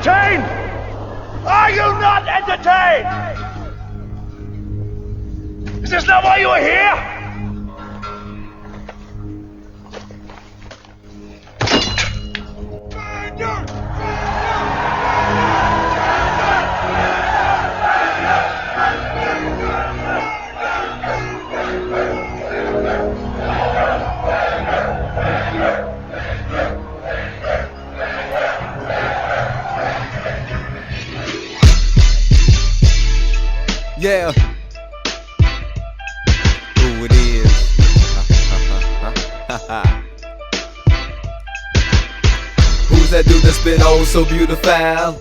entertained? Are you not entertained? Is this not why you are here? Yeah. Who it is? Who's that dude that spit oh so beautiful?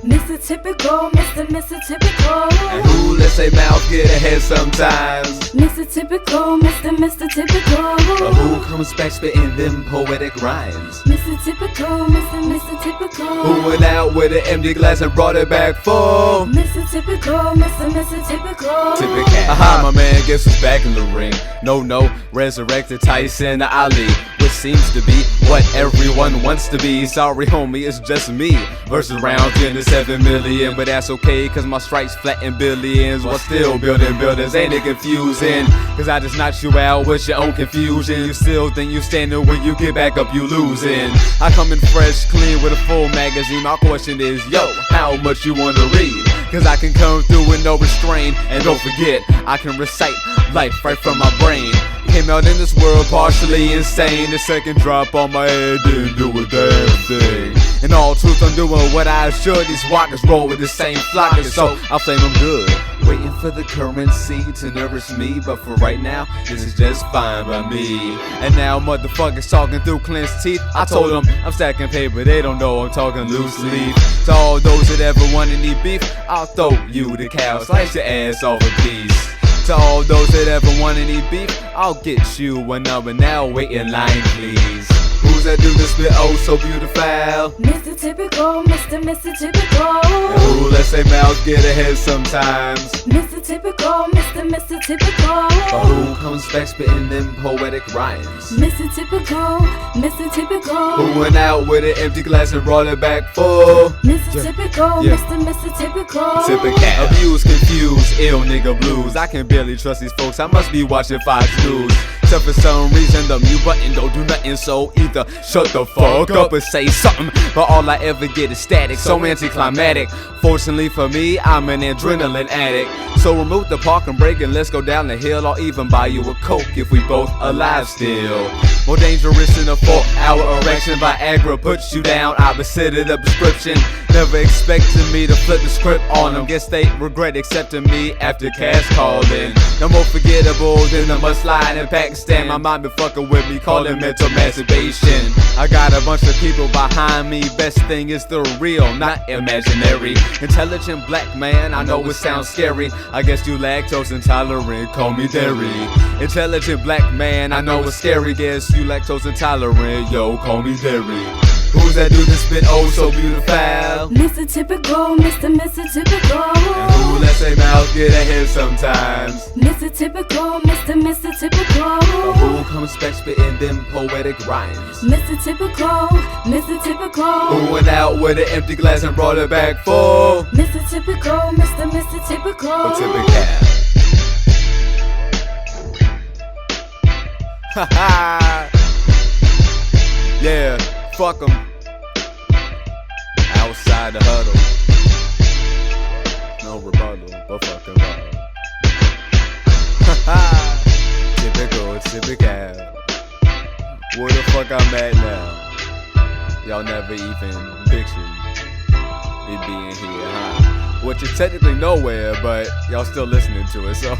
Mr. Typical, Mr. Typical. And who lets their mouth get ahead sometimes? Mr. Typical, Mr. Typical. But who comes back spitting them poetic rhymes? Mr. Typical, Mr. Typical. Who went out with an empty glass and brought it back full? Mr. Typical, Mr. Typical. TyPicaL. Aha, my man, guess who's back in the ring? No, resurrected Tyson Ali, which seems to be what everyone wants to be. Sorry, homie, it's just me versus round 10 to 7 million, but that's okay, cause my stripes flatten billions while still building buildings. Ain't it confusing? Cause I just knocked you out with your own confusion. You still think you standing, when you get back up, you losing. I come in fresh, clean with a full magazine. My question is, yo, how much you wanna read? Cause I can come through with no restraint. And don't forget, I can recite life right from my brain. Came out in this world partially insane. The second drop on my head didn't do a damn thing. In all truth, I'm doing what I should. These walkers roll with the same flockers, so I'll flame them good. Waiting for the currency to nourish me, but for right now, this is just fine by me. And now motherfuckers talking through clenched teeth. I told them I'm stacking paper, they don't know I'm talking loose leaf. To all those that ever wanted any beef, I'll throw you the cow, slice your ass off a piece. To all those that ever want any beef, I'll get you one number now. Wait in line, please. Who's that dude that spit oh so beautiful? Mr. Typical, Mr. Typical. And who lets their mouth get ahead sometimes? Mr. Typical, Mr. Typical. But who comes back spitting them poetic rhymes? Mr. Typical. Who went out with an empty glass and brought it back full? Mr. Typical, Yeah. Mr. Typical. TyPicaL. Abused, confused, ill nigga blues. I can barely trust these folks, I must be watching Fox News. So for some reason the mute button don't do nothing, so either shut the fuck up or say something. But all I ever get is static, so anticlimactic. Fortunately for me, I'm an adrenaline addict. So remove the parking brake and let's go down the hill. I'll even buy you a Coke if we both alive still. More dangerous than a 4-hour erection. Viagra puts you down, opposite of the prescription. Never expected me to flip the script on them. Guess they regret accepting me after cash calling. No more forgettable than a mudslide in Pakistan. My mind been fucking with me, calling mental masturbation. I got a bunch of people behind me. Best thing is the real, not imaginary. Intelligent black man, I know it sounds scary. I guess you lactose intolerant, call me dairy. Intelligent black man, I know it's scary. Guess you lactose intolerant, yo, call me dairy. Who's that dude that spit oh so beautiful? Mr. Typical, Mr. Typical. And who lets their mouth get ahead sometimes? Mr. Typical, Mr. Typical. But who comes back spitting them poetic rhymes? Mr. Typical. Who went out with an empty glass and brought it back full? Mr. Typical, Mr. Typical. TyPicaL. Haha. Yeah, fuck 'em. Outside the huddle. No rebuttal, but fucking love. Haha. TyPicaL. Where the fuck I'm at now? Y'all never even pictured me being here, huh? Which is technically nowhere, but y'all still listening to it, so